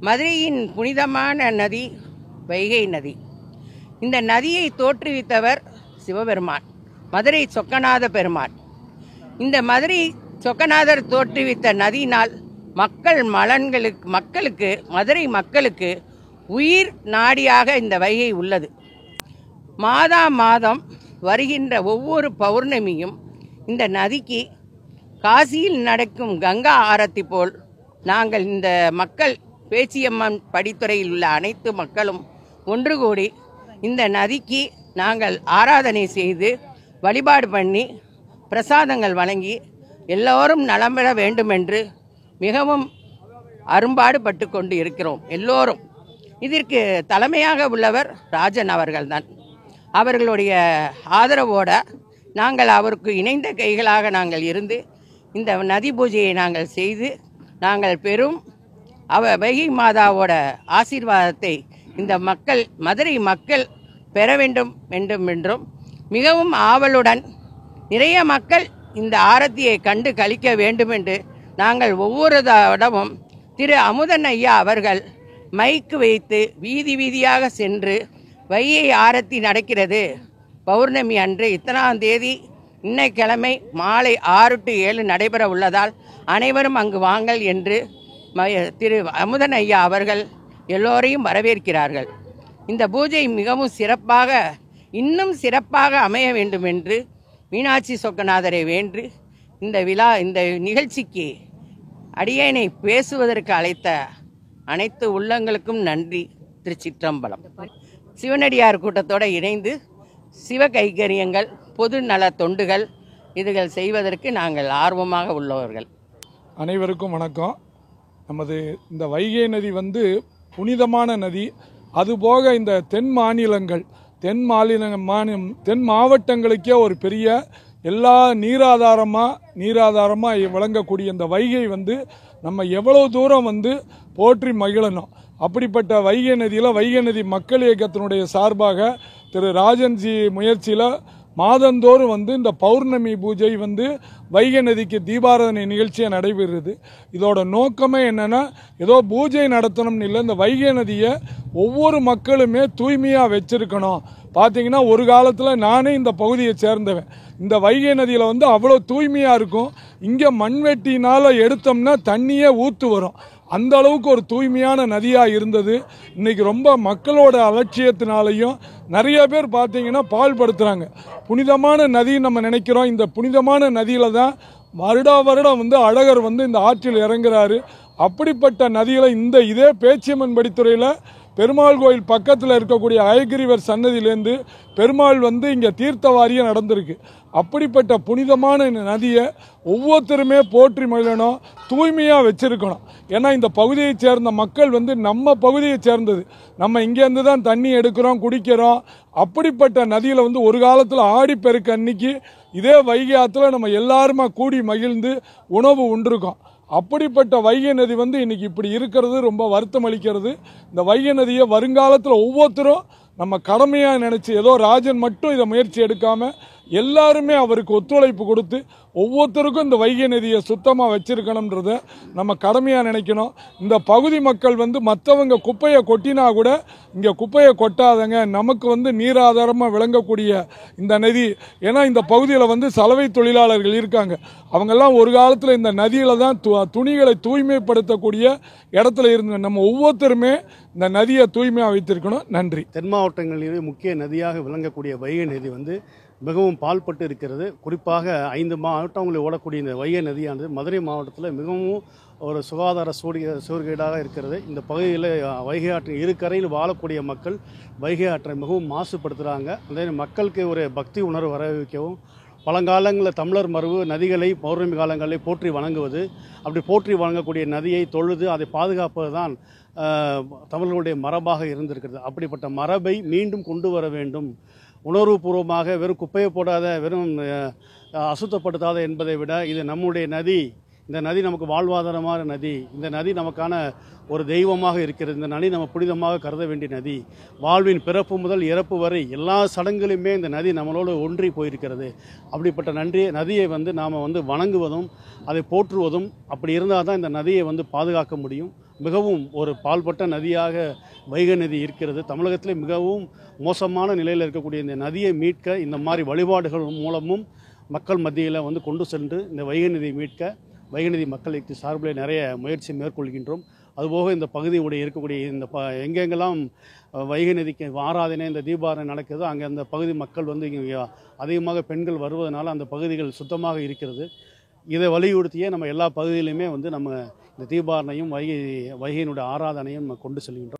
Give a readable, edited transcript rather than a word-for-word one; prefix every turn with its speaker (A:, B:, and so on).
A: மதுரையின் புனிதமான நதி வைகை நதி. இந்த நதியை தோற்றுவித்தவர் சிவபெருமான், மதுரை சொக்கநாத பெருமான். இந்த மதுரை சொக்கநாதர் தோற்றுவித்த நதியினால் மக்களுக்கு மதுரை மக்களுக்கு உயிர் நாடியாக இந்த வைகை உள்ளது. மாதம் வருகின்ற ஒவ்வொரு பௌர்ணமியும் இந்த நதிக்கு காசியில் நடக்கும் கங்கா ஆரத்தி போல் நாங்கள் இந்த மக்கள், பேச்சியம்மன் படித்துறையில் உள்ள அனைத்து மக்களும் ஒன்று கூடி இந்த நதிக்கு நாங்கள் ஆராதனை செய்து வழிபாடு பண்ணி பிரசாதங்கள் வழங்கி எல்லோரும் நலம் பெற வேண்டுமென்று மிகவும் அரும்பாடுபட்டு கொண்டு இருக்கிறோம். எல்லோரும் இதற்கு தலைமையாக உள்ளவர் ராஜன் அவர்கள்தான். அவர்களுடைய ஆதரவோடு நாங்கள் அவருக்கு இணைந்த கைகளாக நாங்கள் இருந்து இந்த நதி பூஜையை நாங்கள் செய்து நாங்கள் பெரும் வைகை மாதாவோட ஆசீர்வாதத்தை இந்த மதுரை மக்கள் பெற வேண்டும் என்றும் மிகவும் ஆவலுடன் நிறைய மக்கள் இந்த ஆரத்தியை கண்டு கழிக்க வேண்டும் என்று நாங்கள் ஒவ்வொரு தடவும் திரு அமுதன் ஐயா அவர்கள் மைக்கு வைத்து வீதி வீதியாக சென்று வைகை ஆரத்தி நடக்கிறது பௌர்ணமி அன்று இத்தனாம் தேதி இன்னைக்கிழமை மாலை 6 to 7 நடைபெற உள்ளதால் அனைவரும் அங்கு வாங்கள் என்று திரு அமுதன் ஐயா அவர்கள் எல்லோரையும் வரவேற்கிறார்கள். இந்த பூஜை மிகவும் சிறப்பாக, இன்னும் சிறப்பாக அமைய வேண்டும் என்று மீனாட்சி சொக்கநாதரை வேண்டி இந்த நிகழ்ச்சிக்கு அடியேனை பேசுவதற்கு அழைத்த அனைத்து உள்ளங்களுக்கும் நன்றி. திருச்சிற்றம்பலம். சிவனடியார் கூட்டத்தோடு இணைந்து சிவ கைங்கரியங்கள், பொது நல தொண்டுகள் இதுகள் செய்வதற்கு நாங்கள் ஆர்வமாக உள்ளவர்கள்.
B: அனைவருக்கும் வணக்கம். நமது இந்த வைகை நதி புனிதமான நதி. அதுபோக இந்த தென் மாவட்டங்களுக்கே ஒரு பெரிய எல்லா நீராதாரமாக விளங்கக்கூடிய இந்த வைகை நம்ம எவ்வளோ தூரம் போற்றி மகிழணும். அப்படிப்பட்ட வைகை நதியில் வைகை நதி மக்கள் இயக்கத்தினுடைய சார்பாக திரு ராஜன்ஜி முயற்சியில் மாதந்தோறும் இந்த பௌர்ணமி பூஜை வைகை நதிக்கு தீபாராதனை நிகழ்ச்சியாக நடைபெறுது. இதோட நோக்கமே என்னன்னா, ஏதோ பூஜை நடத்தணும்னு இல்லை, இந்த வைகை நதியை ஒவ்வொரு மக்களுமே தூய்மையாக வச்சிருக்கணும். பார்த்தீங்கன்னா ஒரு காலத்தில் நானே இந்த பகுதியை சேர்ந்தவன். இந்த வைகை நதியில் அவ்வளோ தூய்மையாக இருக்கும். இங்கே மண்வெட்டினால் எடுத்தோம்னா தண்ணியே ஊற்று வரும். அந்த அளவுக்கு ஒரு தூய்மையான நதியாக இருந்தது. இன்னைக்கு ரொம்ப மக்களோட அலட்சியத்தினாலையும் நிறைய பேர் பார்த்தீங்கன்னா பால்படுத்துகிறாங்க. புனிதமான நதி நம்ம நினைக்கிறோம். இந்த புனிதமான நதியில் தான் வருடம் அழகர் இந்த ஆற்றில் இறங்குறாரு. அப்படிப்பட்ட நதியில் இதே பேச்சியம்மன் படித்துறையில் பெருமாள் கோயில் பக்கத்தில் இருக்கக்கூடிய அயகிரிவர் சன்னதியிலேருந்து பெருமாள் இங்கே தீர்த்தவாரியம் நடந்திருக்கு. அப்படிப்பட்ட புனிதமான நதியை ஒவ்வொருத்தருமே போற்றி மகிழணும், தூய்மையாக வச்சிருக்கணும். ஏன்னா இந்த பகுதியை சேர்ந்த மக்கள் நம்ம பகுதியை சேர்ந்தது. நம்ம இங்கேருந்து தான் தண்ணி எடுக்கிறோம், குடிக்கிறோம். அப்படிப்பட்ட நதியில் ஒரு காலத்தில் ஆடிப்பெருக்கு அன்னைக்கு இதே வைகை ஆற்றுல நம்ம எல்லாருமா கூடி மகிழ்ந்து உணவு உண்டிருக்கோம். அப்படிப்பட்ட வைகை நதி இன்னைக்கு இப்படி இருக்கிறது ரொம்ப வருத்தம் அளிக்கிறது. இந்த வைகை நதியை வருங்காலத்தில் ஒவ்வொருத்தரும் நம்ம கடமையாக நினச்சி, ஏதோ ராஜன் மட்டும் இதை முயற்சி எடுக்காமல் எல்லாருமே அவருக்கு ஒத்துழைப்பு கொடுத்து ஒவ்வொருத்தருக்கும் இந்த வைகை நதியை சுத்தமாக வச்சிருக்கணும்ன்றத நம்ம கடமையாக நினைக்கணும். இந்த பகுதி மக்கள் மற்றவங்க குப்பையை கொட்டினா கூட இங்கே குப்பையை கொட்டாதங்க, நமக்கு நீராதாரமாக விளங்கக்கூடிய இந்த நதி. ஏன்னா இந்த பகுதியில் சலவை தொழிலாளர்கள் இருக்காங்க. அவங்கெல்லாம் ஒரு காலத்தில் இந்த நதியில் தான் துணிகளை தூய்மைப்படுத்தக்கூடிய இடத்துல இருந்து நம்ம ஒவ்வொருத்தருமே இந்த நதியை தூய்மையாக வைத்திருக்கணும். நன்றி.
C: தென் மாவட்டங்களிலே முக்கிய நதியாக விளங்கக்கூடிய வைகை நதி மிகவும் பால்பட்டு இருக்கிறது. குறிப்பாக 5 மாவட்டங்களில் ஓடக்கூடிய இந்த வைகை நதியானது மதுரை மாவட்டத்தில் மிகவும் ஒரு சுகாதார சூழ்கேடாக இருக்கிறது. இந்த பகுதியில் வைகை ஆற்றின் இரு கரையில் வாழக்கூடிய மக்கள் வைகை ஆற்றை மிகவும் மாசுபடுத்துகிறாங்க. அதே மக்களுக்கு ஒரு பக்தி உணர்வு வர வைக்கவும், பழங்காலங்களில் தமிழர் மரபு நதிகளை பௌர்ணமி காலங்களில் போற்றி வணங்குவது, அப்படி போற்றி வணங்கக்கூடிய நதியை தொழுது அதை பாதுகாப்பது தான் தமிழர்களுடைய மரபாக இருந்திருக்கிறது. அப்படிப்பட்ட மரபை மீண்டும் கொண்டு வர வேண்டும். உணர்வுபூர்வமாக வெறும் குப்பையை போடாத, வெறும் அசுத்தப்படுத்தாத என்பதை விட இது நம்முடைய நதி, இந்த நதி நமக்கு வாழ்வாதாரமான நதி, இந்த நதி நமக்கான ஒரு தெய்வமாக இருக்கிறது. இந்த நதி நம்ம புனிதமாக கருத வேண்டிய நதி. வாழ்வின் பிறப்பு முதல் இறப்பு வரை எல்லா சடங்குகளுமே இந்த நதி நம்மளோடு ஒன்றி போயிருக்கிறது. அப்படிப்பட்ட நதியை நாம் வணங்குவதும் அதை போற்றுவதும், அப்படி இருந்தால் தான் இந்த நதியை பாதுகாக்க முடியும். மிகவும் ஒரு பால்பட்ட நதியாக வைகை நதி இருக்கிறது. தமிழகத்திலே மிகவும் மோசமான நிலையில் இருக்கக்கூடிய இந்த நதியை மீட்க இந்த மாதிரி வழிபாடுகள் மூலமும் மக்கள் மத்தியில் வந்து கொண்டு சென்று இந்த வைகை நதியை மீட்க வைகை நதி மக்கள் இயக்க சார்பில் நிறைய முயற்சி மேற்கொள்கின்றோம். அதுபோக இந்த பகுதியுடைய இருக்கக்கூடிய இந்த எங்கெங்கெல்லாம் வைகை நதிக்கு ஆராதனை இந்த தீபாராதனை நடக்குதோ அங்கே அந்த பகுதி மக்கள் வந்து இங்கே அதிகமாக பெண்கள் வருவதனால அந்த பகுதிகள் சுத்தமாக இருக்கிறது. இதை வலியுறுத்தியே நம்ம எல்லா பகுதியிலுமே வந்து நம்ம இந்த தீபாரணையும் வைகையினுடைய ஆராதனையும் நம்ம கொண்டு செல்கின்றோம்.